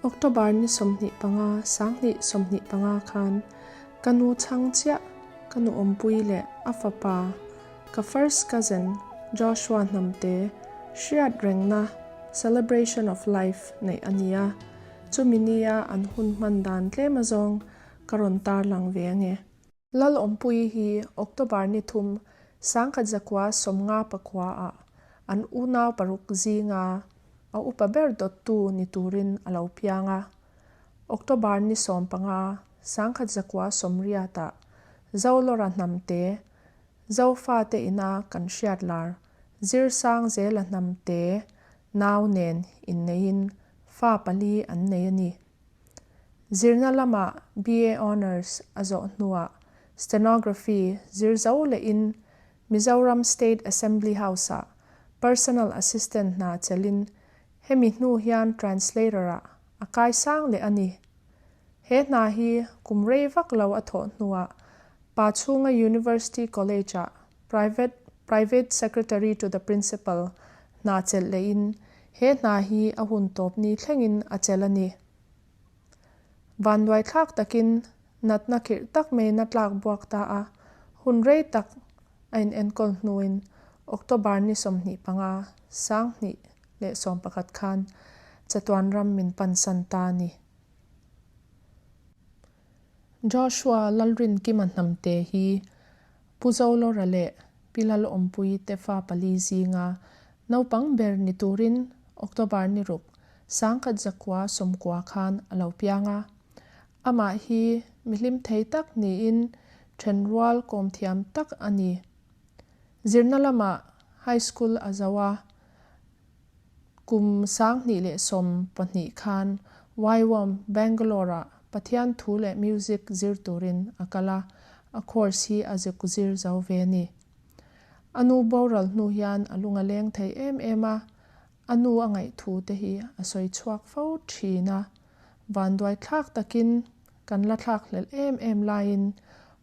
October ni somni panga sangni somni panga khan kanu changchia kanu Awmpui le afapa ka first cousin Joshua namte shiat rengna celebration of life nei ania chuminia an hun mandan tlemazong karontar lang venge lal Awmpui hi October ni thum sangkhat zakwa somnga pakwa a an unaw paruk zinga a upaber tu ni turin alaupianga October ni sompanga sangkhat zakwa somriata zawlora namte zawfa te ina kan hriatlar zirsang zela namte naw nen innein fa pali an nei ani zirna lama BA honors azo nuwa stenography zirzaw le in Mizoram State Assembly House personal assistant na chelin hemi hnu hian translatora akai sang le ani he na hi kumrei vak lo atho hnuwa pachunga University College private secretary to the principal na chel le in he na hi ahun top ni thlengin achelani vanwai thak takin natna khir tak me na tlak buak ta a hunrei tak ain enkol hnuin October ni somni panga sangni le sompakhat khan chatuan ram min pansan ta ni Joshua lalrin kiman namte hi puzawlo rale pilal Awmpui te fa pali zinga naupang ber ni turin October ni rup sangkhat zakwa somkwa khan alaupianga ama hi mihlim thei tak ni in thenrual komthiam tak ani zirnalama high school azawa kum sangni le som pahnih khan Aizawl Bangalore pathian thu le music zirturin akala a course hi azekuzir zaw ve ni anu boral hnu hian alunga leng thei ema anu angai thu te hi asoi chuak fo thina vanduai thak takin kan la thak lel em lain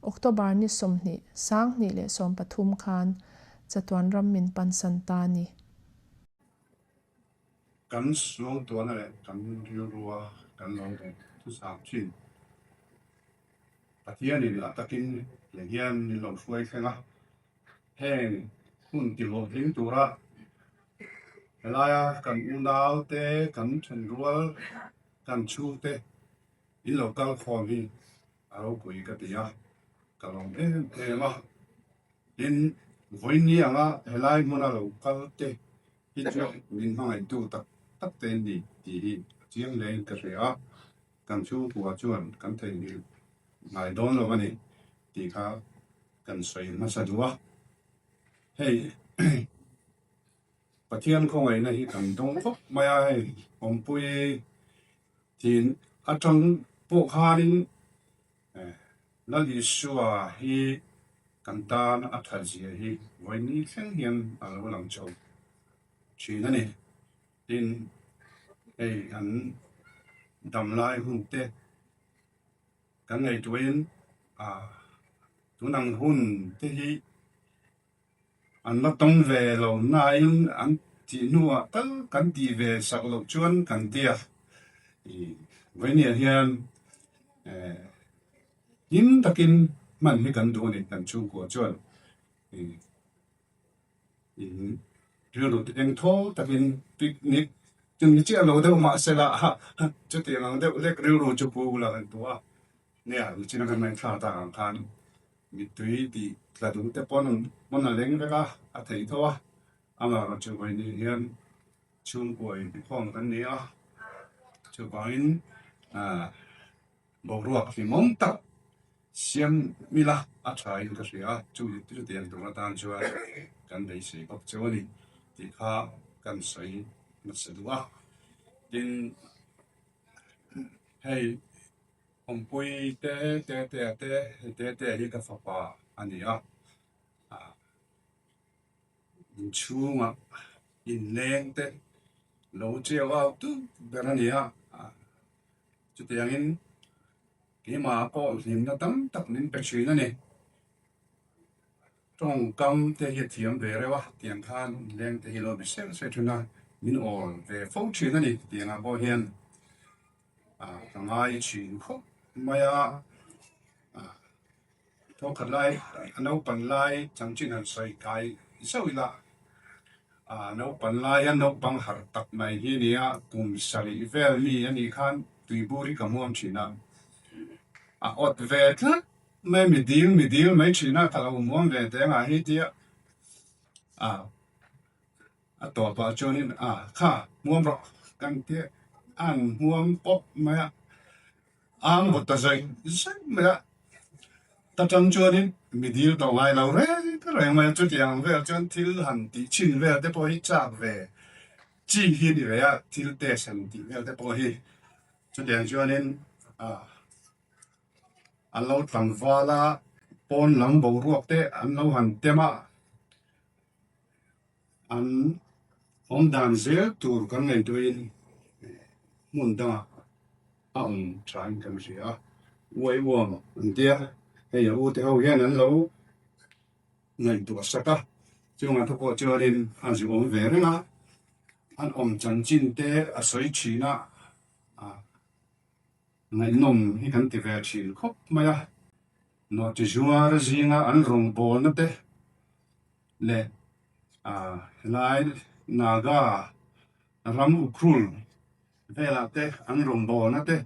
October ni somni sangni le som pathum khan chatuan ram min pansan ta ni kan suang tuan le kan riurua kan long tu sam chin pathian in atakin le hian ni lo suai thenga heng hun ti lo ding tura helaya kan unaw te kan thenrual kan chu te in local khom hi aro pui ka tia kalong ma in voini anga helai mona local te hi chu min mangai tu tak te ni ti hi chiang leng ka ria kan chu tua chuan kan thei ni ngai don lo ani ti kha kan soi ma sa duwa hei pathian khongai na hi kan dong khop maya hei Awmpui tin atang po khanin la li suwa hi kan tan athaji hi voini thleng hian alo lang chau china ni tin ei an damlai hun te kan ngai tuin tunang hun te hi an la tong ve lo na in an ti nuwa tal kan ti ve sak lo chuan kan tia voini hian in takin man hi kan du ni kan chu ko chuan in riu eng tho takin picnic chun ni chia lo de ma sela ha chu ti lang de lek riu chu pu la kan tua ne a china kan mai tha ta kan mi tui ti la du te pon mon leng veka a thei thowa ama chu vai ni hian chung koi ti khong kan ni a chu bain bo ruak fi mong tak siam mila a thai ka ria chu ti tian tu na tan chu kan dei sei kop chu ni ti kha kan sei na se duwa tin hei Awmpui te hi ka fapa ani a in chunga in leng te lo cheu au tu berani a chu tiangin ke ma ko hlim na tam tak nin pe china ni trong kam te hi thiam ve rewa tiang khan leng te hi lo bi sem se thuna min all ve fo china ni tianga bo hian ngay chuyện khóc maya thâu khát lại nấu pan lại chẳng chỉ là sợi cái sao vậy nấu pan lai nấu bằng har tak mai hi nia kum sari vel mi ani khan tui buri kamuam china ot ve tla mai mi deal mai china kala muam ve te nga hi tia to pa chonin kha muam ro kan te an muam pop mai ang bot ta zai mai ta chang chonin mi deal to lai lau re ta re mai chu tiang ve chon thil han ti chin ve te po hi chak ve chi hi ni ve thil te san ti ve te po hi cho đến cho nên anh lâu tầm va la pon lăng bầu ruột thế anh lâu hành tema anh ông đàn dễ tour cái ngày tôi muốn đăng ông trai cái gì quay vòng anh tia hay là u theo hiện anh lâu ngày tôi sắc chứ mà thôi cho nên anh chỉ ông về đấy mà anh ông chân chính thế soi chỉ na ngày nông thì hắn thì về chỉ khóc mà nó chỉ zua gì nga anh rong bol nó thế lệ lại naga ram ukrul về là thế anh rong bol nó thế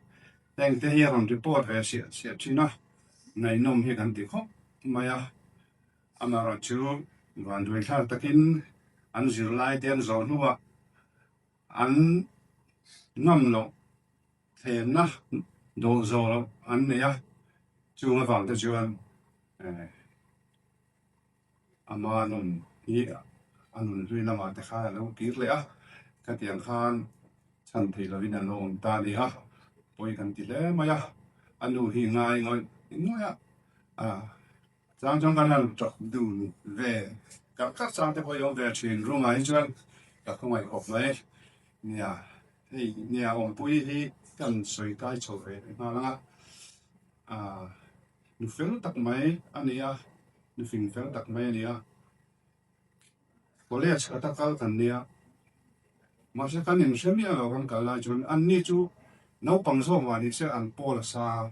đang thế here on report về sẽ china ngày nông thì hắn thì khóc mà anh nói chú van đuôi thang takin anh giữ lại tiền rồi nữa anh ngâm lộ thêm na đồ rồi anh này chú mà vào tới chú anh mà nôn ý anh nuôi làm ăn thì khá là lâu kỹ lẽ cái tiền khan chân thì là vì anh nôn ta đi bồi cái tiền lẽ mà anh nuôi hi ngay ngồi trong cái này chọn đủ về các trang thì có về chuyện rồi mà chứ các không ai học này thì ông bùi thì cần suy cái chỗ về mà là nu fel tak mai ania nu fin fel tak mai ania college kata kal kan nia masa kan in semia lo kan kala chun an ni chu no pang so ma ni se an pol sa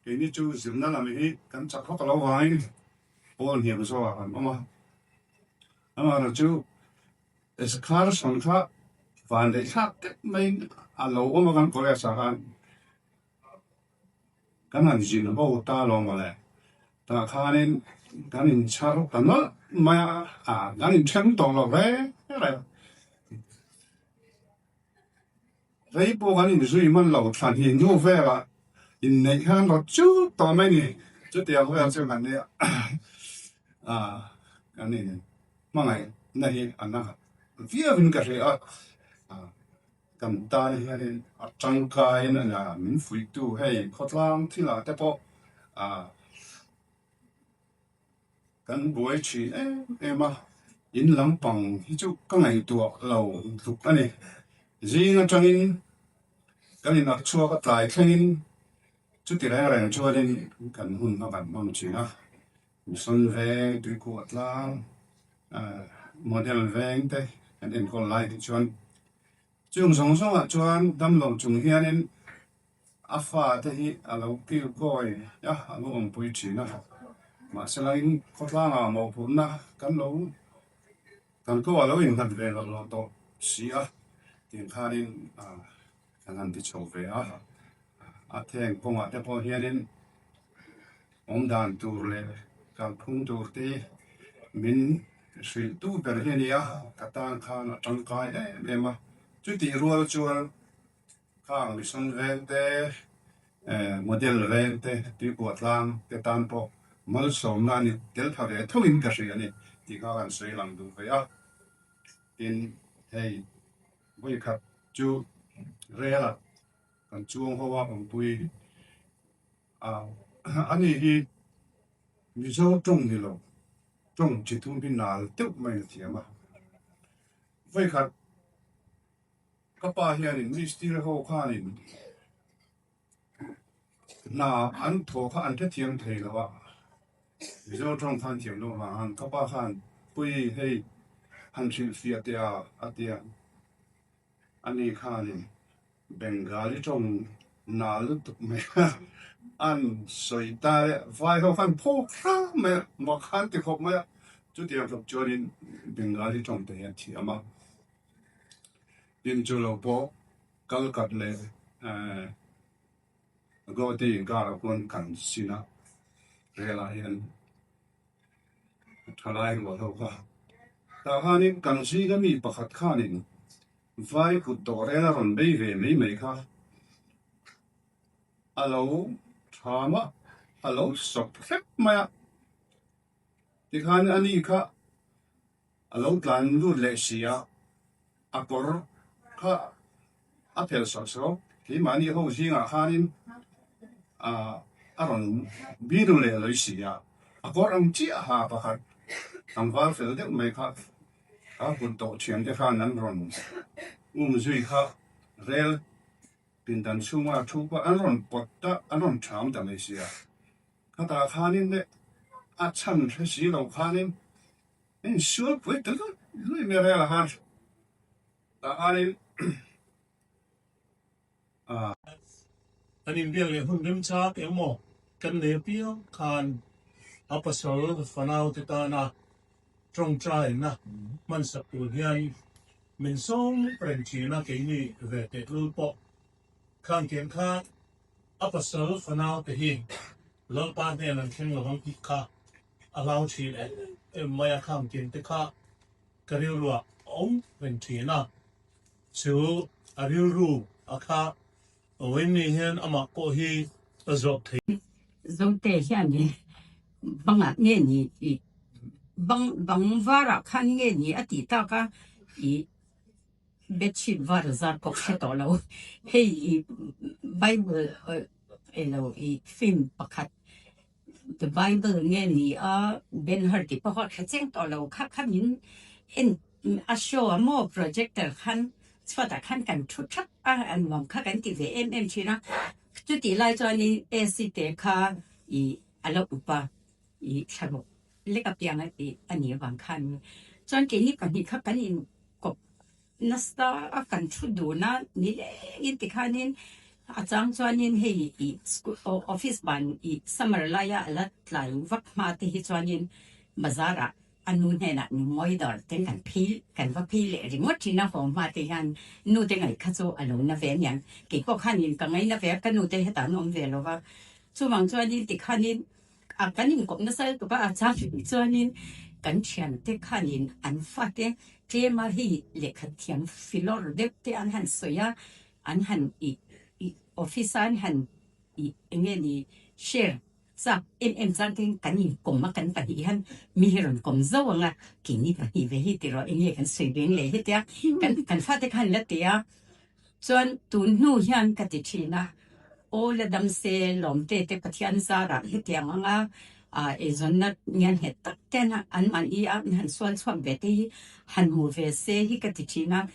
ke ni chu zimna la mi hi kan chak ho lo wai pol hiam so an ama ra chu es klar son kha van de khat mai alo o kan college sa kan an jin bo ta lo ma le ta khanin ganin charo kanol ma ganin chen tong lo ve re po ganin zui man lo than hi nu ve la in nei khan lo chu to mai ni chu tiang ve chu man ne ganin ma ngai na hi anna via vin ka re kam ta ni ganin chang kai na min fui tu hei khotlang thila te po kan buổi chỉ em in lăng bằng hi chu cái ngày tua lâu lục anh này gì nó trong in cái này nó chua cái tài khen in chút tiền này chua lên cần hun nó cần mong chỉ xuân về tùy cô là model về thế anh em còn lại thì chuan chung song song chuan đâm lòng chung hiền in pha thế hi lâu kêu coi lâu ông bùi chỉ mà sẽ là in có là một phần na cái lâu kan ko alo in kan ve lo to si tiền kha din kan ti chou ve theng pong te po hianin dan tur le kan phung tur te min sil tu per hiania katan khan tang kai ma chu ti rual chual khang mi son ven te model ven te ti ko tlang te tan po mal som na ni tel thare thoin ka ri ani ti ka kan sei lang du ve tin hey vui khát chú rẻ là còn chuông hoa bằng bùi anh ấy thì vì sao trồng thì lo trồng chỉ thun bên nào tiếp mấy thì mà vui khát các bà hiện nay mình still hoa khá này na anh thua khá anh thích thiêng thề là vậy vì sao trồng than thiêng đâu mà anh các bà khăn bùi hey anh chịu phiền tiền anh ấy khá này Bengali trong nào lúc tục mẹ ăn sợi ta vai không phân phô ra mẹ mà khăn thì không mẹ chú tiền phục cho nên đừng nói đi trong tiền thì mà đến chỗ lâu bố cái cắt lệ gọi tiền cả là con cần xin á rồi là hiện thay lại của thâu cả ta hai nên cần xin cái mi bạc khát khăn nên vai của tổ đây là còn bây về mấy khá alo thama alo sọc phép mà thì khăn anh đi khá alo plan du lệ xia akor khá apel sọc sọc thì mà đi hậu sinh à khăn aron biru le lo xia akor ang chia ha bạc khát ang vào phèo đấy mấy khá quân tổ chuyện cái khăn anh ron duy khá rel bình đẳng chung mà chung qua anh ron bớt ta anh ron chạm đam ấy xia cái ta khăn nên đấy chăn cái gì đâu khăn nên anh sửa vậy đó rồi mới ra là ha ta khăn nên anh em biết là hôm đêm cha cái mỏ cần lấy bia khan áp sầu phần nào thì ta na trong trái na mình sắp được hiện mình sống bên chỉ na cái này về cái lưu bộ khan kiến khan áp sầu phần nào thì hiện lâu ba này là khen là không kha allow chỉ để em mai khan kiến thì kha cái điều là ông bên chỉ na chú điều kha ôi này hiện ama có hi azot thì dấu tệ hiện đi bằng à nghe nhỉ bằng bằng vara khăn nghe nhỉ ở tí ta cả ý bet sheet vara zar cọc sẽ tỏ lâu hay Bible lâu ý phim bạc the Bible nghe nhỉ à bên hơi tí bạc khát chén tỏ lâu khát khát những in a show more projector khăn cho ta khăn cảnh chút chắc anh mong khát cảnh tí về em chỉ na chú tí lại cho anh ACT khá ý alo upa ý sao bộ lấy cái tiếng ấy anh nhớ bằng khăn cho anh cái này cái khác cái này có nasta akan chút đồ na ní in cái khăn nên chang cho anh hay ý office ban ý summer laya alat lại vắt mà thì cho anh bazara anh nuôi này là mỗi đợt tên cảnh vắt phi lệ thì mất chỉ na phòng mà thì anh nuôi tên ngày khát cho alo na về nhận cái có khăn nên cái ngày na về cái nuôi tên hết tao nuôi về rồi và chú mong cho anh thì khăn nên cái này cũng nó sẽ tụi bạn chả cho nên cái chuyện thì khăn nên anh phát đấy thế mà hi lệ khát tiếng philo đẹp thì anh hẳn soi anh hẳn office anh hẳn nghe đi share sa em rằng cái này cũng mà cái này hẳn mi hờn cũng giàu à cái này cái về hi thì rồi nghe cái soi bên lệ hết ya cái phát thì khăn là thì à cho anh tụi nu hẳn cái gì na ô là đam se lom te bắt hiện ra ra hết tiếng nga ezon na ngan het tak ten an man i han swal swam ve te han mu ve se hi ka ti china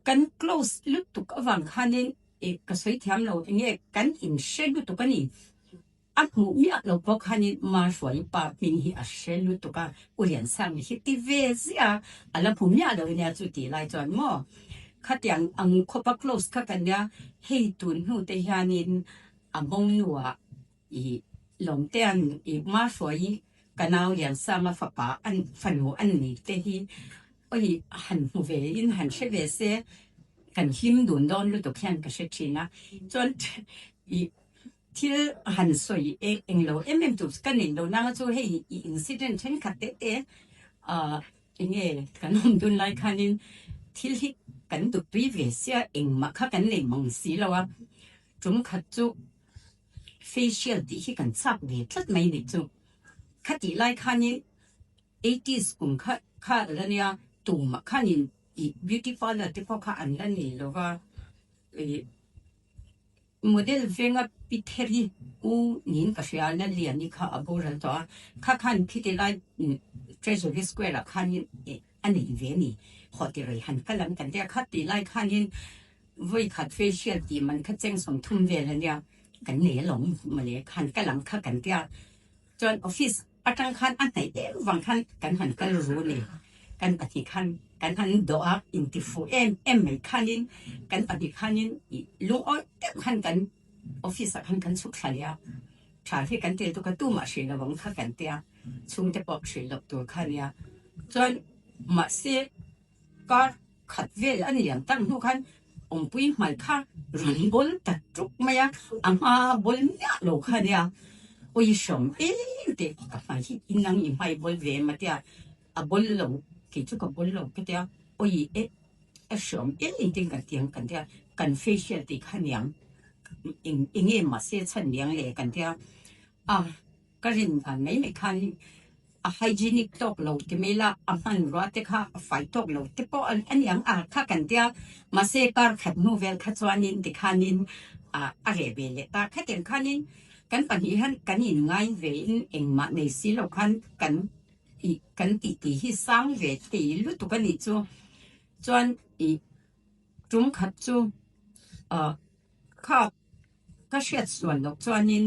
kan close look to awang khanin ka soi thiam lo nge kan in she lu to kani mu mi lo bok khanin ma shwai pa pin hi a she lu to ka urian sang hi ti ve zia ala pu mi lo nya chu ti lai chon mo khát tiếng ang khopa close khát cái này hay tuần hu tây hanin mong nua i lòng tiền i ma soi cái nào yang sa ma phá pa anh phần hồ anh này tây hi ôi hẳn về in hẳn sẽ về xe cần him đồn đón lúc đó khen cái sự chi na chọn i til hẳn soi em lo em chụp cái này lo năng cho hay incident trên khát tết nghe cái nông đun lại khanin til hi cảnh được tuy về xe em mà khác cảnh này mong xí lâu à chúng khát chú facial thì khi cảnh sắp về rất mấy này chú khát đi lại khá nhìn 80s cũng khá là nha tụ mà khá nhìn beautiful là thì có khá ăn là này lâu à model về ngã bị theri u nhìn cái gì là liền đi khá bổ ra đó khá khăn khi đi lại Treasury Square là khá nhìn anh ấy về này họ thì rồi hẳn cái lần cảnh đẹp khát thì lại khát nhìn với khát facial thì mình khát trang sống thun về là nha cảnh này lỏng mà này hẳn cái lần khát cảnh đẹp cho office ở trong khăn anh này đẹp vàng khăn cảnh hẳn cái rú này cảnh bát thì khăn cảnh hẳn doa in tifu em mấy khăn nhìn cảnh bát thì khăn nhìn lúc ấy đẹp khăn cảnh office kan chuk thalia traffic kan tel to ka tu ma shin la wang kha kan tia chung te pop shin lok tur khania chuan ma se kar khat vel ani yang tang nu khan Awmpui mal kha ran bol ta truk maya ama bol nya lo khania oi shom te ka fa hi inang I mai bol ve ma tia a bol lo ki chu ka bol lo ka tia oi a shom ting kan tiang kan tia kan facial ti khaniang in ma se chan liang le kan tia a karin kan mai me khan a hygienic talk lo te mela a man ro te kha fai talk lo te po an yang a kha kan tia ma se kar khat nu vel kha chuanin ti khanin a re ve le ta kha ten khanin kan pan hi han kan in ngai ve in eng ma nei si lo khan kan ti hi sang ve ti lu tu kan ni chu chuan tum khat chu kha ka shet suan lo chuanin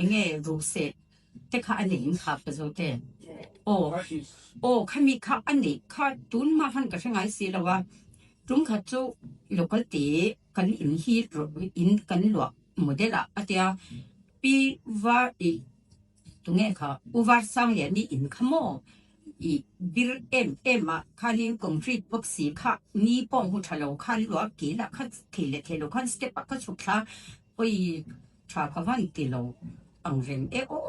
enge ru se te kha ani in kha pa zo te o khami kha ani kha tun ma han ka sangai si lawa tum kha chu local ti kan in hi ro in kan lo modela atia pi va tunge kha uvar sang le ni in khamo bir ma khalin concrete box si kha ni pong hu thalo khan lo ki la kha thelo khan step ka chukha oi tra khawan ti lo ang rem o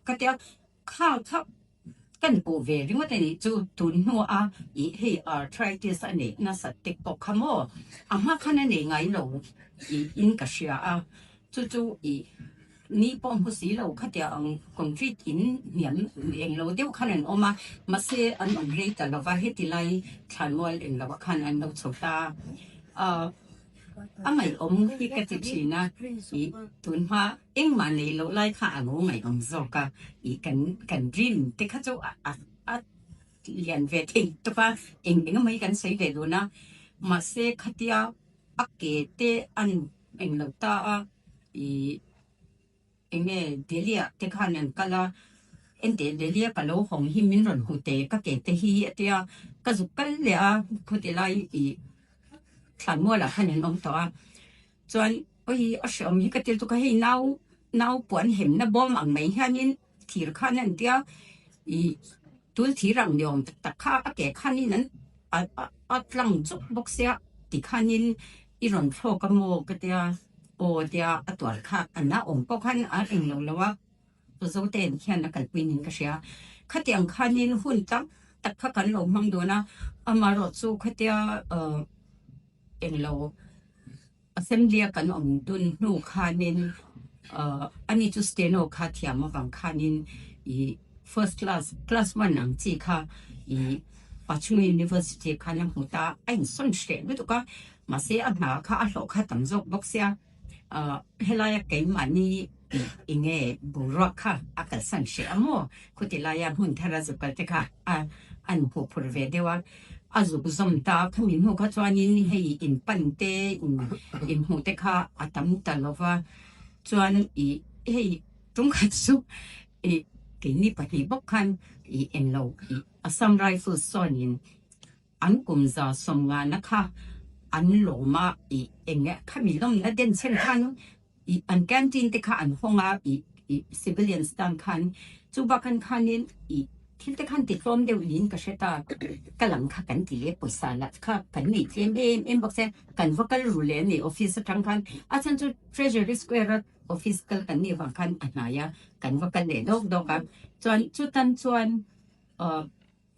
ka tia kha kan po ve ringo te ni chu tun no a he arthritis ani na sa tek po khamo ama khana ne ngai lo in ka sia a chu ni pom hu si lo kha tia ang concrete in niam eng lo deu khanen oma ma se an re ta lo va he ti lai than wal eng lo khan an lo chota amai hi ka ti china tun ma eng ma nei lo lai kha anu mai ong zo ka kan dream te kha chu a lian ve thing to pa eng mai kan sei le do na ma se khatia a ke te an eng lo ta enge delia te khanen kala ente delia kalo hong hi min ron hu te ka ke te hi atia ka zu kal le a khu te lai than mo la khanen om to a chuan oi a shom hi ka tel tu ka hei nau puan hem na bom ang mai hanin thir khanan tia tul thirang nyom ta kha a ke khanin an a tlang chuk boxia ti khanin I ron tho ka mo ka tia o tia atwal kha anna ong ko khan a eng lo lawa zo ten khian na kal pin ka sia khatiang khanin hun tak kha kan lo mang do na amaro chu khatia eng lo assembly kan om dun nu khanin ani chu steno kha thiam wang khanin first class 1 ang chi kha Pachung University khalam huta ain son shte lu ka ma se abna kha a lo kha tam jok boxia helaya ke mani inge burwa kha akal san she amo kutilaya hun thara zukal te kha an pu pur ve dewa azu buzom ta khamin hu kha chwanin hei in pante in hu te kha atam talova chuan hei tum kha su ke ni pa ni bok khan en lo Assam Rifles sonin an kumza somnga nakha an loma enge khamilom na den chen khan an canteen te kha an honga civilians dan khan chuba kan khanin thil te khan ti hlom deu lin ka sheta kalang kha kan ti le poisa la kha kan ni tlem em boxe kan vocal rule ni office tang khan achan chu treasury square office kal kan ni wang khan anaya kan vocal le dok ka chuan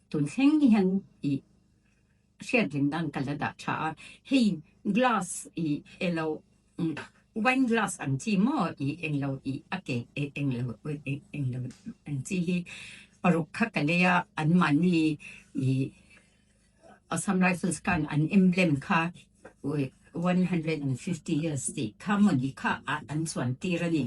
tun heng hian share din dan kalada cha hei glass elo wine glass an chi mo englo ake englo an chi hi paruk kha kalea an mani Assam Rifles kan an emblem kha 150 years ti kha mani kha an chuan tirani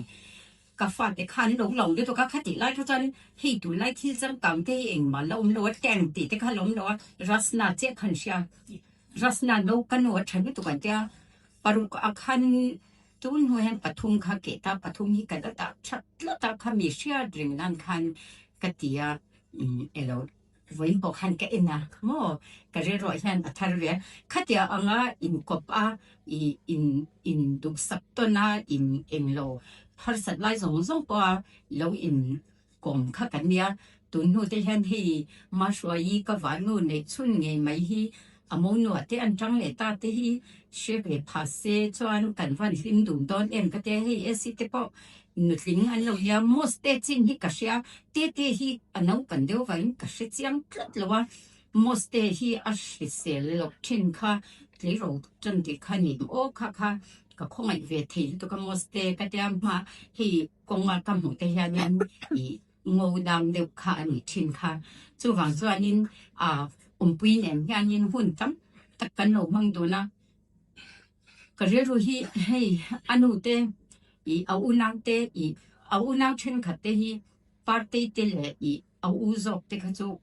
ka fa te khan long de to ka khati lai tho chan hei tu lai thil chang kam te eng ma lom lo tang ti te kha lom lo rasna che khan sia rasna no kan wa than tu kan tia paru ka khan tun ho hen pathum kha ke ta pathum hi ka ta chat la ta kha mi sia dring nan khan ka tia elo với bộ khăn cái na mò cái rồi rồi hiện thar về khát ya anga in copa in đục sập to na in lo har sat lai zong zong pa lo in kom khát cái nia tụi nó thì hiện thì mà suy nghĩ cái ván nó này chun ngày mấy hi among nó thì anh chẳng lẽ ta thì hi sẽ về passe cho anh cần văn phim đúng đón em cái thế hi sẽ tiếp bao nút lính anh lâu ya most tết chín hi cả xe tết hi anh nấu cần đều vậy cả xe chiang cất là most tết hi à sẽ lộc trên kha lấy rồi chân thì kha nhị ô kha cái không ai về thì tụi cái most tết cái thế mà hi công mà cầm một cái nhà nhân ngô đam đều khá nhị trên kha chú vàng cho anh Awmpui nem hian in hun tam tak kan lo mang do na ka re ru hi hei anu te I au nang te au nang chen khat te hi party te le au zok te kha chu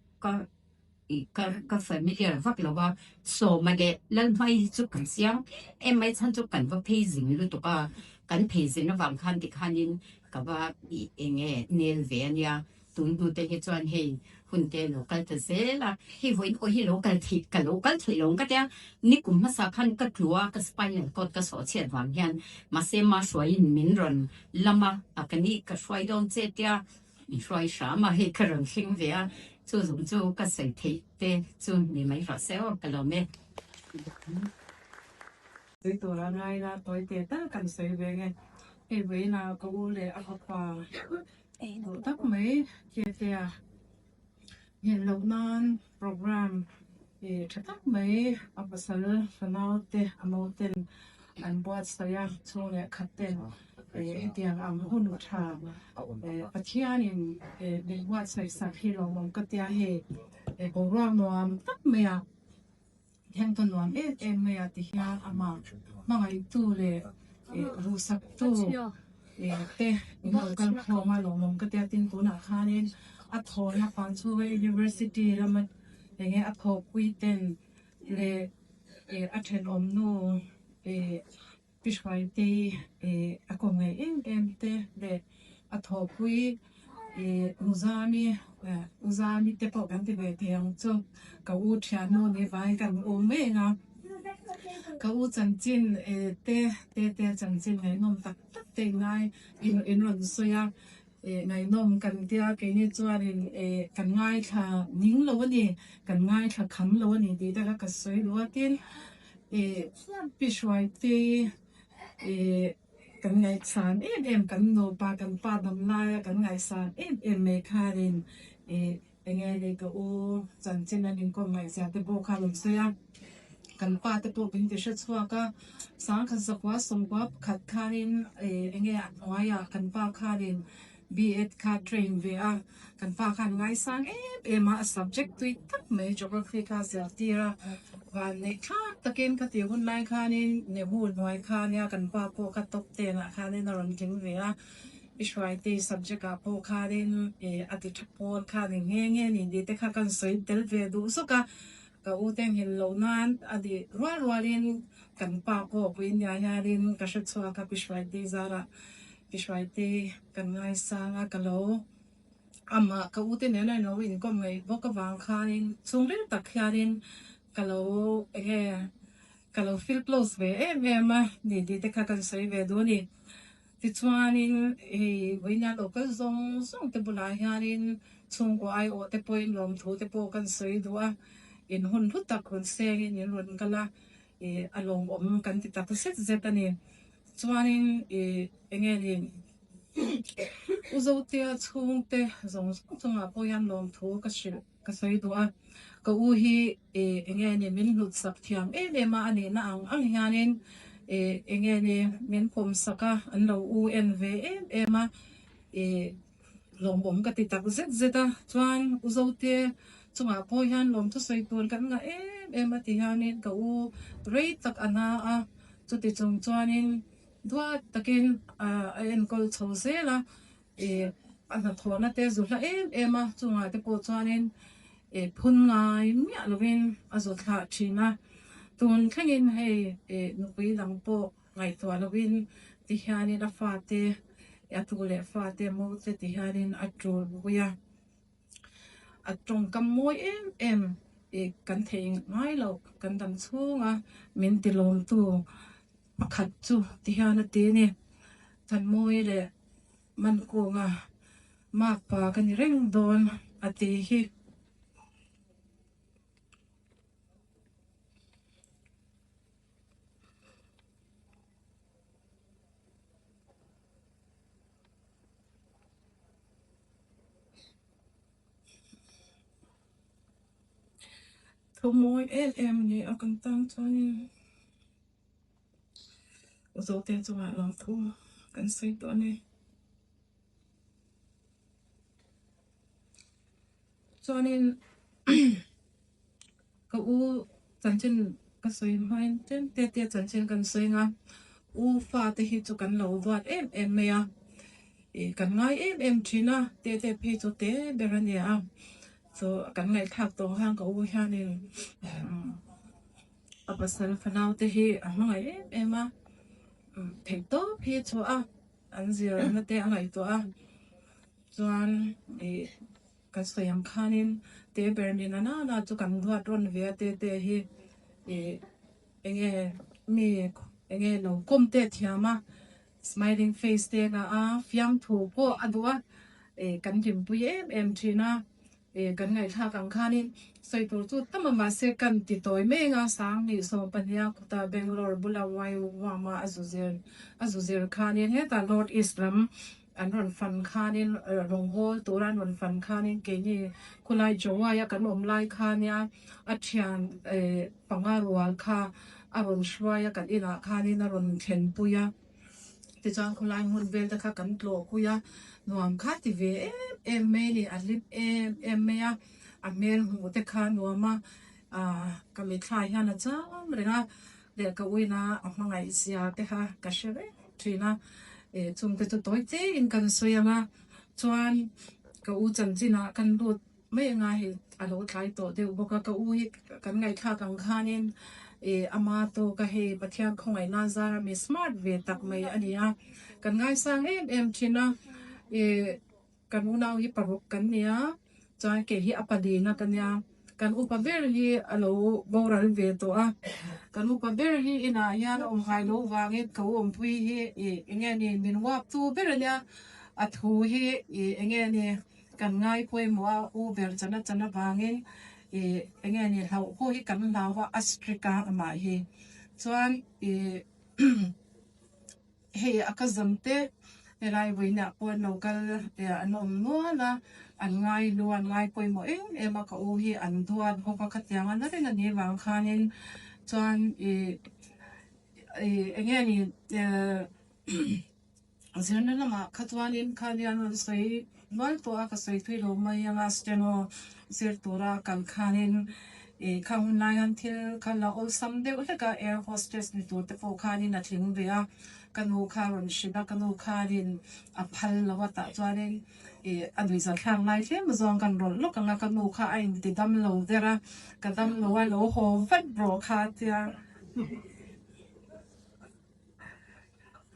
ka familiar vak lo ba so ma de lan mai chu kan siang em mai chan chu kan va phei jing lu to ka kan phei jin na wang khan ti khan in ka ba enge nel ve ania tun du te hi chuan hei hun te local te se la hi voin ko hi local thi long ka tia ni kum ma sa khan ka tlua ka spinal cord ka so chet wang hian ma se ma shwai in min ron lama akani ka shwai don che tia ni shwai sha ma he ka ron hling ve a chu zum chu ka sei thei te chu ni mai ra se o ka lo me Tôi tổ là ngay là tôi tết ta cần xây về nghe thì với là cô lệ áp phà tổ tắc mấy Tetea hiện lâu nan program thì chắc tắc mấy áp sal fanao te amoten an buat saya cho lệ khát tên tiếng hun ucha pathian in để buat sai sắc hi long mong cái tia he program noam tắc mấy à hiện tuần noam em mấy à thì hiện ama mangai tu le rusak tu te local khoma lo mong ka tia tin tu na khanin a thor na pan chu university ramat enge a tho pui ten le attend om no pishwai te a ko ngai em te le a tho pui uzami te po kan te ve te ang chu ka u thia no ne vai kan o me nga ka u chan chin te chan chin ngai nom tak te ngai in ron so ya ngai nom kan tia ke ni chuanin kan ngai tha ning lo ni kan ngai tha kham lo ni ti ta ka soi lo tin pishwai te kan ngai san em kan no pa dam la kan ngai san em me kharin ngai le ko u chan chin an ko ngai sa te bo kha lum so ya kan pa te po bin te sha chua ka sang kha zakwa somwa khat kharin enge anwaya kan pa kharin B.Ed ka train ve a kan pa khan ngai sang ma subject tu tak me geography ka zel tira wa ne kha takin ka ti hun nai khanin ne hu noi khan ya kan pa po ka top te na khanin ron king ve a ishwai te subject a po khanin ati thapol khanin nge ni de te kha kan soi tel ve du so ka u ten hin lo nan adi rualin kan pa po pin ya rin ka sha chua ka ishwai te zara pishwai te kan ngai sanga kalo ama ka ute ne na no in ko ngai bo ka wang khanin chungrin tak khiarin kalo kalo feel close ve ma ni di te kha kan sei ve do ni ti chuanin voina local zong te bula hianin chung ko ai o te point lom thu te po kan sei do a in hun thu tak hun se in ron kala along om kan ti tak set zet ani chuanin enge ni uzo te chung te zong chunga poyan lom thu ka sei do a ka u hi enge ni min lut sak thiam ma ani na ang hianin enge ni min pom saka an lo u en ve ma lom bom ka ti tak zeta chuan uzo te chunga poyan lom thu sei tur kan nga ma ti hianin ka u rei tak ana a chu ti chung chuanin dua takin en kol chose la ana thona te zula ma chunga te po chuanin phun ngai mi lovin azot kha thina tun thangin hei nupui lang po ngai to lovin ti hianin a fa te atule fa te mo te ti hianin atul buya trong cầm môi em kan thei ngai lo kan dan chunga min ti lom tu pakhat chu ti hian ti ni than môi le man ko nga mak pa kan reng don ati hi thu môi em ni akan tang chani zo te chu a lo thu kan sei to ni chonin ka u chan chen ka soi mai chen te chan chen kan soi nga u fa te hi chu kan lo wat em me ya kan ngai em china te phe chu te berania so kan ngai thak to hang ka u hianin apasal fanau te hi angai em a thei to phe chu a an zir na te angai to a chuan kan soyam khanin te bernin na chu kan duat ron ve te hi enge lo kom te thiama smiling face te nga a fiam thu po adwa kan rim pu em thina kan ngai tha kan khanin soi tur chu tamama se kan ti toy me nga sang ni so pania kuta Bangalore bulawai wama azuzir khanin he ta Lord Islam an ron fan khanin rong hol turan ron fan khanin ke ni kulai jowa ya kan om lai khania athian pangarwal kha aron shwaya kan ina khanin ron then puya ti chang kulai mun bel ta kha kan tlo kuya nuam kha ti ve em me ni alip em me ya amel hu te kha nuama ka mi thai ha na cha renga de ka wina ahmangai sia te ha ka sheve thina chung te toi che in kan soyanga chuan ka u chan china kan lut mai nga hi alo thlai to de boka ka u hi kan ngai tha kang khanin ama to ka he pathian khongai na zara mi smart ve tak mai ania kan ngai sang em china kan unau hi paruk kan nia chuan ke hi apadi na kan ya kan upa ber hi alo boral ve to a kan upa ber hi ina yan hai lo wange ko Awmpui hi enge ni min wap tu ber nia athu hi enge ni kan ngai poi mo u ber chana wangin enge ni hau ho hi kan lawa astrika ma hi chuan he akazamte elai wina pon local anom nuala an ngai poi mo ema ka u hi an duan ho ka khatyang an ren ani wang khanin chuan enge ni zirna lama khatwanin khanian sei nol to a ka sei thui lo mai anga steno zir tura kan khanin khang nai an thil khala ol samde ulaka air hostess ni tu te pho khanin a thing bia kanu kharon shida kanu kharin a phal lawata chuanin adui za thang lai thlem zong kan rol lo kanga kanu kha ain ti dam lo dera ka dam lo wa lo ho vat bro kha tia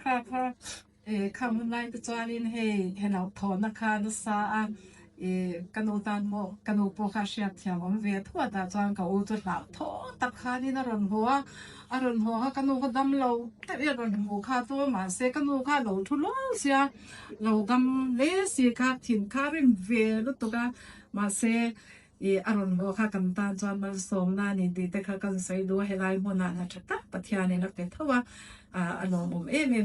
kha khang nai te chuanin he lau thona kha na sa a kanu tan mo kanu po kha sha thiam om ve thua ta chuan ka u chu la tho tak kha ni na ron hoa aron ho ha kanu ka dam lo te ya ron ho kha to ma se kanu kha lo thu lo sia lo gam le si kha thin kha rim ve lu to ka ma se aron ho kha kan ta chuan mal som na ni ti te kha kan sai do he lai mo na thata pathia ne na te thawa alom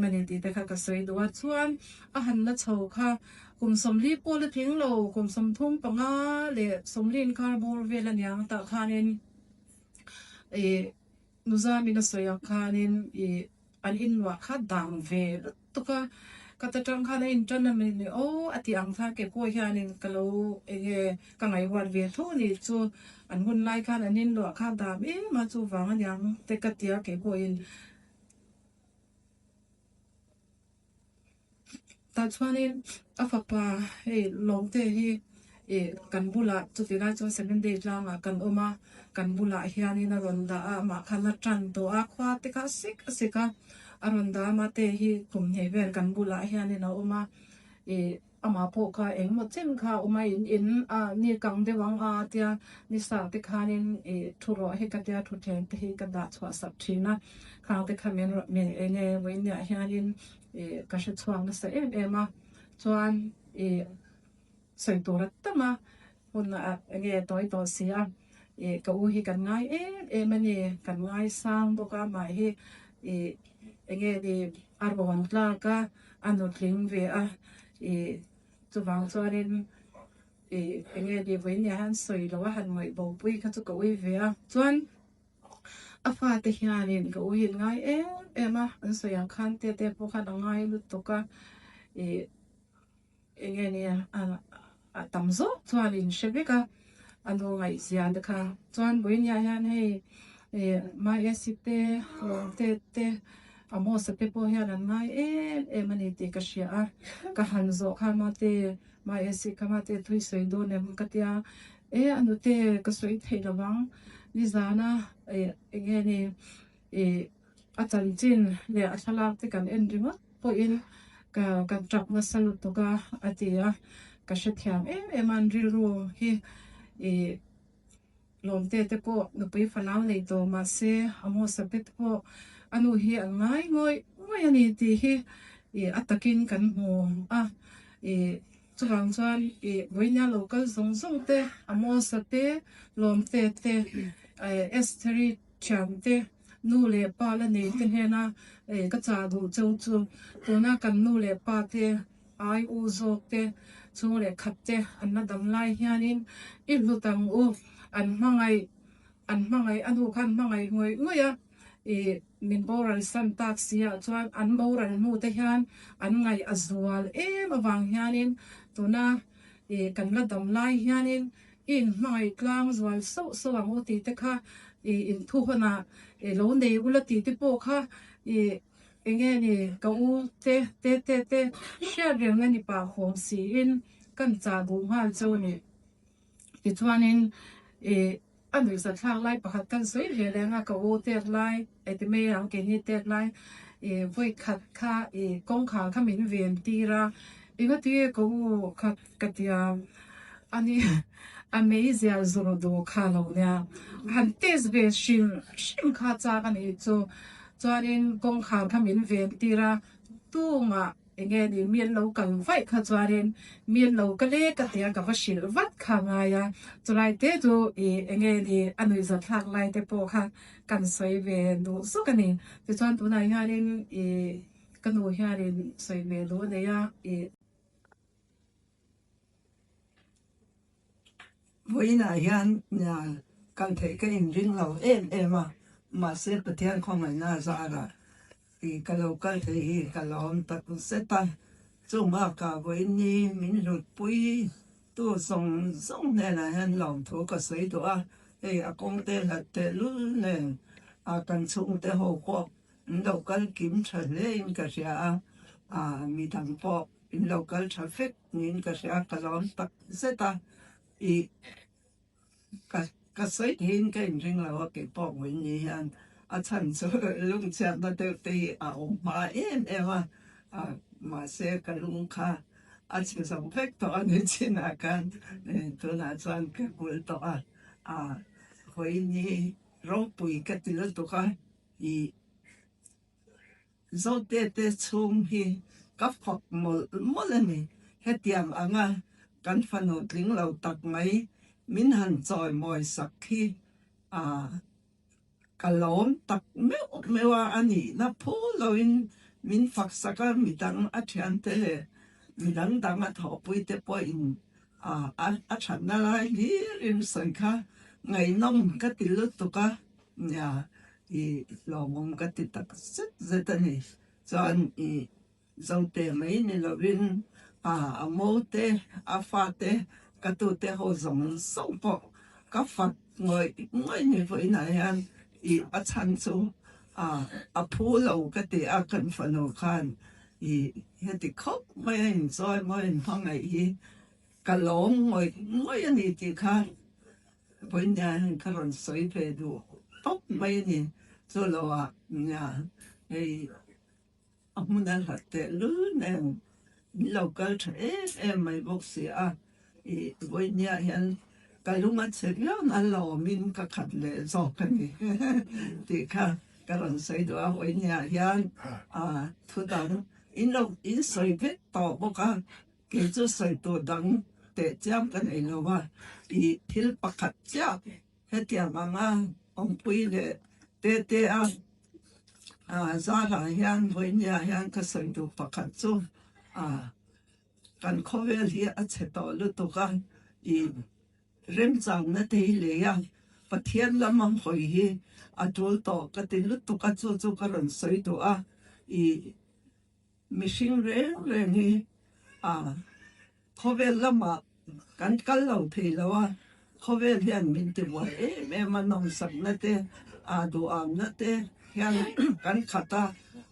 mani ti te kha ka sai do chuan a han na chho kha kum somli pol thing lo kum som thum panga le somlin kar bor vel aniang ta khanin nuzami na soya khanin an inwa kha dang ve tuka kata tang khana in tan na ni o ati ang tha ke ko hianin kalo ka ngai war ve tho ni chu an hun lai khan anin lo kha da me ma chu wang aniang te ka tia ke ko in ta chuanin afapa long te hi kan bula chu ti lai chu 7 days langa kan oma kan bula hianin a ronda a ma khana tran to a khwa te ka sika aronda ma te hi kum he vel kan bula hianin a oma ama po ka eng mo chen kha umai in ni kang de wang tia ni sa te khanin thuro he ka tia thu theng te he ka da chwa sap thina khang te khamen me enge wein ya hianin ka she chuang na sa ema chuan soi tur tama hun enge toy to sia ka u hi kan ngai mani kan ngai sang bo ka mai hi enge di arbon tla ka anu tling ve chu wang chuanin enge di wein ya han soi lo han ngoi bo pui kha chu ka ui ve chuan a fa te hianin ka ui ngai ema an so yang khan te po khan ngai lu to ka enge ni tamzo chuanin shebeka anu ngai zian de kha chuan wein ya han hei mai esite te amo sa te po hian an ngai mani te ka shia ka han zo kha ma te mai esi ka ma te thui soi do ne ka tia anu te ka soi thei lawang ni zana enge ni a chan chin le a thalak te kan en ringa po in ka trak na salut to ka atia ka she thiam man ril ru hi lom te po no pui fanau nei to ma se amo sa te po anu hi angai ngoi ani ti hi atakin kan mo chuwang chuan voinya local zong te amo sa te lom te esteri cham te nu le pa la nei te hena ka cha du chu tu na kan nu le pa te ai u zo te chu le khat te an na dam lai hianin i lu tang u an mangai anu khan mangai ngoi ya min boral san taxia chuan an boral nu te hian an ngai azwal awang hianin tuna kan la dam lai hianin in mai tlang zwal so ang ti te kha in thu hona lo nei ula ti te po kha enge ni ka u te share reng ni pa hom si in kan cha du hal chu ni ti chuanin anui sa thlang lai pakhat kan soi ve lenga ka u te lai ti me ang ke ni te lai voi khat kha kong kha kha min ven ti ra iga ti ko khat katia ani amazing zoro do kha lo nya han tes be shin kha cha kan e chu chuanin kong kha kha min ven ti ra tu ma enge ni mian lo kal vai kha chuanin mian lo ka le ka tia ka va shil vat kha nga ya chulai te tu enge ni anui za thak lai te po kha kan soi ve nu so kan ni ti chuan tu na hianin kan u hianin soi ve do ne ya với là hiện nhà cần thấy cái hình riêng lâu mà sẽ bật thiên không phải na ra là thì cái lâu cái thấy cái lâu ta cũng sẽ ta chung mà cả với ni mình rồi bui tu song này là hiện lòng thổ cái水đồ thì công ty là để luôn này cần chung để hậu quả lâu cái kiểm tra lên cái gì mi thằng po lâu cái traffic nhìn cái gì cái lâu ta sẽ ta cái sợi thiên cái riêng là cái bộ nguyên như anh chân số lung chạm nó đều thì ông bà mà sẽ cái lung kha chỉ sống phép đó nên chỉ là cái tôi nói rằng cái cuốn đó với như rong bụi cái thứ đó cái do tê chung hi các phật một lần này hết tiệm anhกันฟันหดลิงเราตักไหมมินหันจอยมอยสักที่กะล้อมตักไม่ว่าอันนี้นะพูดเรามินฝักสักมีดังอาจารย์เตะมีดังมาถอปุยเตะปอยอาจารย์อะไรนี่เรียนสังฆะไงน้องก็ติดลุตุกะเนี่ยเรามองก็ติดตักเสร็จเสร็จนี่จนเราเตะไม่เนี่ยเราเรียนโมเตฟาเตกตูเตโฮสงส่งปอกก็ฝักงอยนี่ไปไหนอันชันซูพูเราก็ติกันฟันคันเฮติคบไม่เห็นซอยไม่เห็นห้องไหนกะล้มงอยอันนี้ติคันไปไหนขรอนสวยไปดูตบไม่นี่โซโลเนี่ยมุนันหัดเตลื่นเอง local em mai bốc xia với nhà hiện cái lúc mà chết là nó lo mình cái khát lệ giọt cái này thì cái lần xây đó với nhà hiện thu đằng in xây vết tàu bốc cái chỗ xây đồ đằng để chăm cái này là mà thiếu bạc khát chả hết tiền mà ông Pui lệ Tetea ra là hiện với nhà hiện cái xây đồ bạc khát chỗกันเขาเวลีอาเฉตอลุตุกันเริ่มจังนั่นทีเลยประเทศละมันหอยจูต่อกันติลุตุกันจู่กันสวยตัวมิชิงเร่งเขาเวลมากันเราทีแล้วเขาเวลีมินติว่าแม่มันนองสักนั่นเตดูนั่นเตยังกันขัด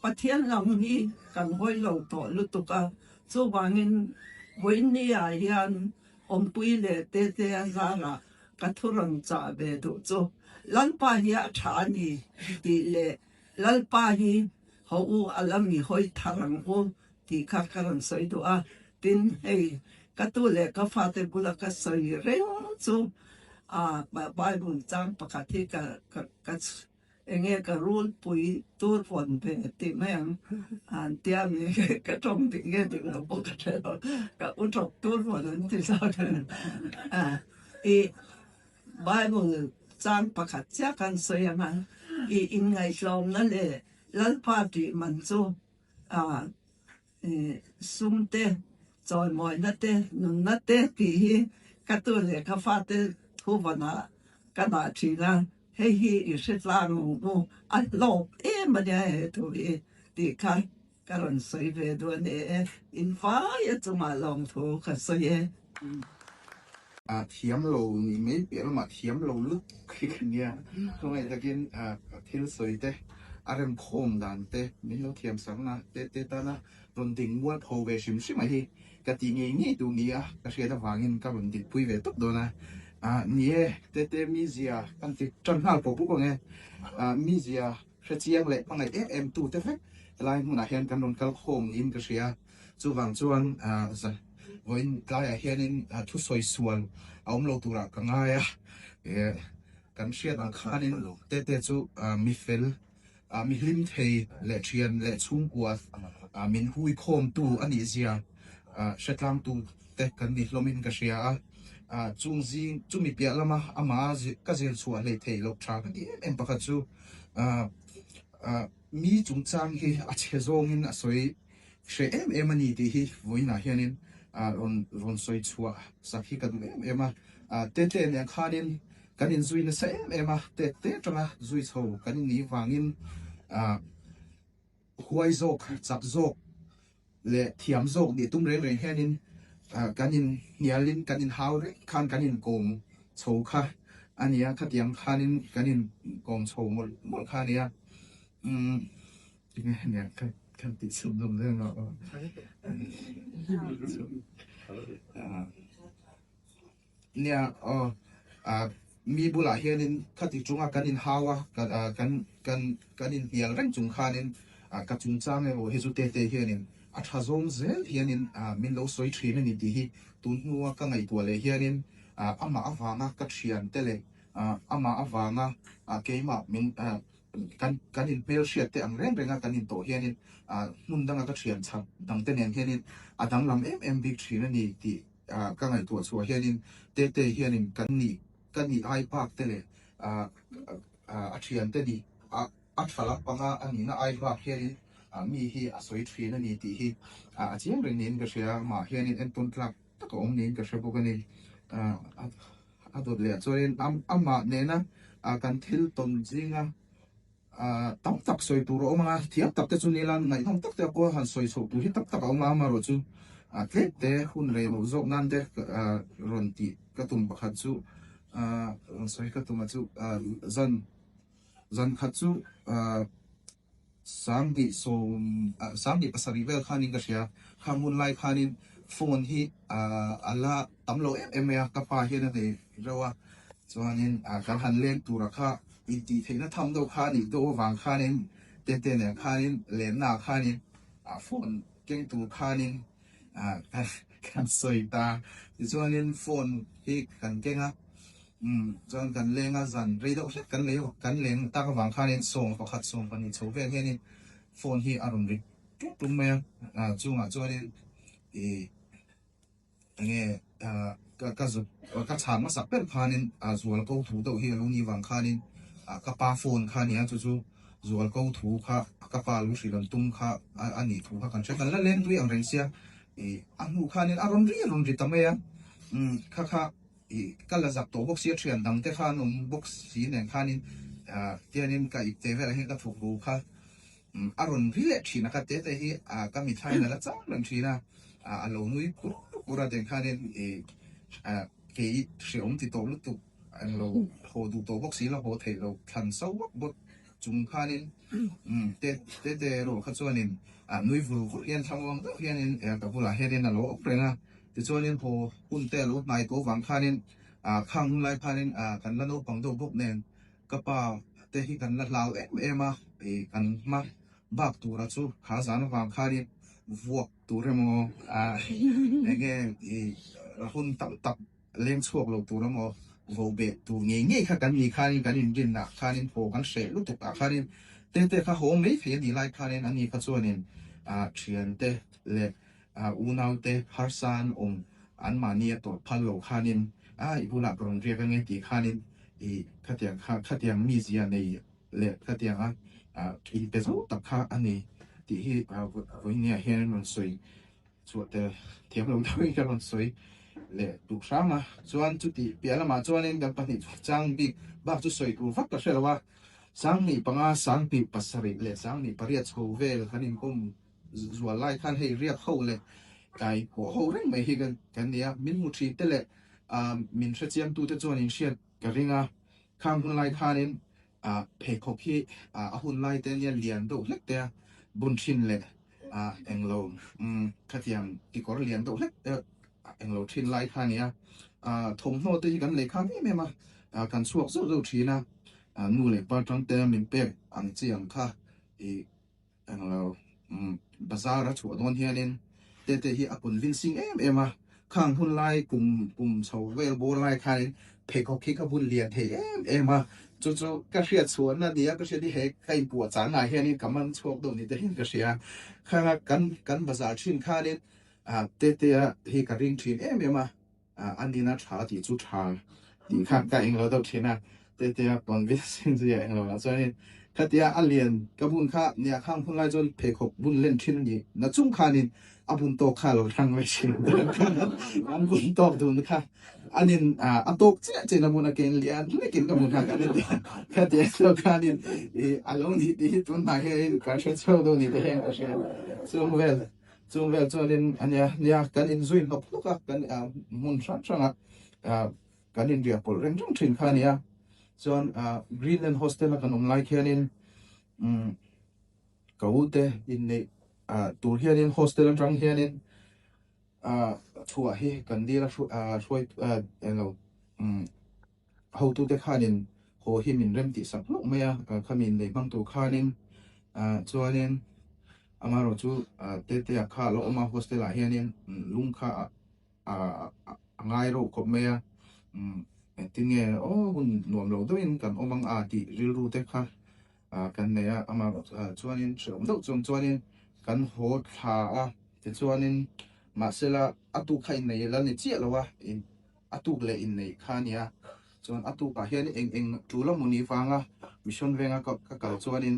ประเทศละมันกันหอยเราต่อลุตุกัน做完因为你现Awmpui le Tetea zara katuran za be do zo lalpa hi tha ni ti le lalpa hi ho u alami hoi tharang o ti kha karan sai do tin hei katu le ka fa te bula ka sai reng zo Bible chang pakati ka nghe cả rule bùi tôi vẫn về tìm mấy anh tiêm cái trong thì nghe được là bộ cái thế đó cả uống trọc tôi vẫn thì sao thế Bible trang bạc chắc kan soi mà in ngày lòng nó lệ lần party mình cho sum te rồi mọi nó te nung nó te thì cái tôi lệ cái phát te thu vào nó cái nào chỉ là hei is lang mo lo mà nhà thôi thì cái lần xây về đôi này in phá cho mà lòng thô cái xây thiếm lầu ni mấy biết mà thiếm lầu lúc cái kia không ai ta kiến thiếu sợi thế em khom đàn thế mình lo thiếm sáng na thế ta na rồi tình mua thầu về xím xím mà hi cái tiếng nghe tụ nghe cái xe ta vangin cái vấn đề pui về tốt đó na nie te mizia kan ti chon hal po ko nge mizia chiang le pangai em tu te fe lai mu na hian kan ron kal khom in ka sia chu wang chuan za voin lai hian in thu soi sual aum lo tura ka nga ya kan sia ang khan in te chu mi fel mi lim thei le chian le chung kwa min hui khom tu ani zia shetlang tu te kan ni lomin ka sia chung zing chu mi pia lama ama ka zel chua le thei lok tha kan em pakha chu mi chung chang hi a che zong in a soi she em ani ti hi voina hianin ron soi chua sakhi ka em te ne khanin kanin zui na sa em te tanga zui chho kanin ni wangin huai zok chap zok le thiam zok ni tum re hianin kanin nialin kanin haure khan kanin kong chho kha ania khatiang khanin kanin kong chho mol khania ne kan ti sum dum le no nia mi bula hianin khati chunga kanin hawa kanin nial rang chung khanin ka chung chang e he zu te hianin a thazom zel hianin min lo soi thrin ni ti hi tun nuwa ka ngai to le hianin ama awanga ka thian tele ama awanga keima min kanin pel shia te ang renga kanin to hianin mun danga ka thian chang dang te nen hianin adang lam em big thrin ni ti ka ngai to chu hianin te hianin kan ni ai park tele a thian te ni a thala panga ani na ai park hianin mi hi a soi thrin ani ti hi chiang ren nin ka sia ma hianin en ton tlak ta ko ong nin ka sia bok ani a dot le choin ama ne na kan thil ton jinga tam tak soi tu ro ma thiam tak te chu ni lan ngai tam tak te ko han soi so tu hi tak tak ma ma ro chu te hun re mo zok nan de ron ti ka tum pakhat chu soi ka tum chu zan khat chu sang di pasari vel khanin ka sia khamun lai khanin phone hi ala tamlo em ya ka pa hi na de rawa chuanin kan han len tura kha inti theina tham do khani do wang khanin te ne khanin len na khanin phone keng tu khanin kan soi ta chuanin phone hi kan kenga chuan kan lenga zan reido hlet kan leng tak wang khanin song pakhat song pani chove hianin phone hi aron ri tum me chunga chuanin nge ka chhan ma sak per khanin zual ko thu do hi lo ni wang khanin ka pa phone khania chu zual ko thu kha ka pa lu hrilan tum kha ani thu kha kan chekan la len tui ang ren sia anu khanin aron ri tamaya kha kala zak to box sia thian dang te khan box si nen khanin tianin ka ik te vela he ka thuk ru kha aron ri le thina ka te hi ka mi thai na la chang lang thina alo nui pura den khanin ke shom ti to lu tu an lo ho du to box si la ho thei lo than so bot chung khanin te ro kha chuanin nui vul hian thangwang to hianin ka bula herin alo oprenga ti chuanin ho hun te lo nai ko wang khanin khang lai khanin kan la no pang do bok nen ka pa te hi kan la lau ema kan ma bak tu ra chu kha zan wang khanin vuak tu remo enge hun tap leng chuak lo tu remo vo be tu nge kha kan ni khanin kan in rin na khanin po kan she lu tu ka khanin te kha ho me phe ni lai khanin ani kha chuanin thian te le unau te harsan an mania to phalo khanin ibula bron ria ka nge ti khanin khatiang mi zia nei le khatiang i te zo tak kha ani ti hi voi nia hian non soi chu te thiam lo thoi ka non soi le tu sama chuan chu ti piala ma chuanin kan pani chang bi ba chu soi tu fak ka shelawa sang ni panga sang pi pasari le sang ni paria chho vel khanin kom zual lai khan hei riak ho le kai ho reng mai hi kan nia min mu thi te le min thra chiam tu te chuanin shiat ka ringa khang hun lai khanin phe khok hi hun lai te nia lian do hlek te bun thin le englo khatiam ki kor lian do hlek englo thin lai khania thom no te kan le kha me ma kan suak zo thina nu le pa tang te min pe ang chiang kha englo bazar a chu don hianin te hi a convincing em khang hun lai kum chho vel bo lai khai phe ko ki ka bun lian the em chu ka hriat chuan na dia ka hriat he kai pu cha na hianin kaman chok do ni te hin ka hria kha kan bazar thin khanin te hi ka ring thin em anina tha ti chu tha ti kha ka englo do thina te convincing zia englo la chuanin khatia alien kabun kha nia khang hun lai chon phe khok bun len thin ni na chung khanin abun to kha lo thang mai sin an bun to dun kha anin atok che na mun ken lian lekin ka mun kha kan ni khatia so khanin along ni tun na he ka she so do ni te he ka she chung vel chuanin ania kan in zuin nok luka kan mun sang kan in ria pol reng jong thin khania chuan Greenland hostel kan lai khianin kaute in nei tur hianin hostel atang hianin thua hi kan dira hroi eno ho tu te khanin ho hi min rem ti sak lok maya khamin nei bang tu khanin chuanin amaro chu te kha lo ma hostel a hianin lung kha ngai ro khop maya tinge hun nuam lo doin kan omang ti ril ru te kha kan neya amaro chuanin shom do chuanin kan ho tha te chuanin masela atu khai nei la ni chi lawa in atu le in nei khania chuan atu ka hian eng tula muni wanga mission venga ka kal chuanin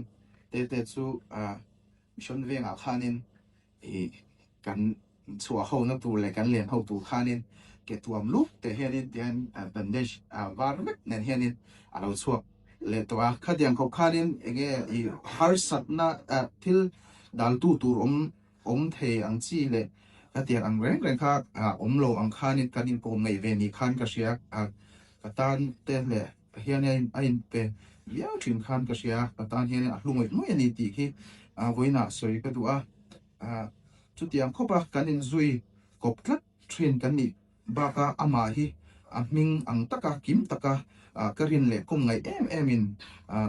te chu mission venga khanin kan chua ho na tu le kan len ho tu khanin ke tuam lu te hianin tian bandage var mek nen hianin alo chuak le to khadiang kho khanin enge I har sat na thil dal tu tur om the ang chi le khatiang ang reng kha lo ang khanin kanin ko ngei ve ni khan ka sia ka tan te le hianin ain pe ya thin khan ka sia ka tan hianin hlungoi noi ni ti khi voina soi ka du chu tiang khopa kanin zui kop tlat thin kan ni baka ama hi ming ang taka kim taka karin le kum ngai em in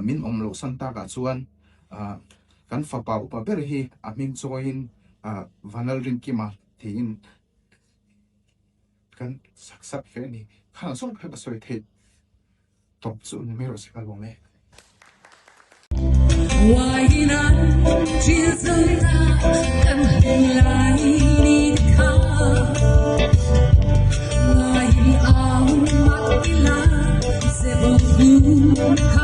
min lo santa ka chuan kan fa pa upa ber hi ming choin vanal rin kima thì in kan sắc fe ni khang song phe ba soi the top chu mi ro sa lo me Why not just and lại đi khá Why out mắt là sẽ bông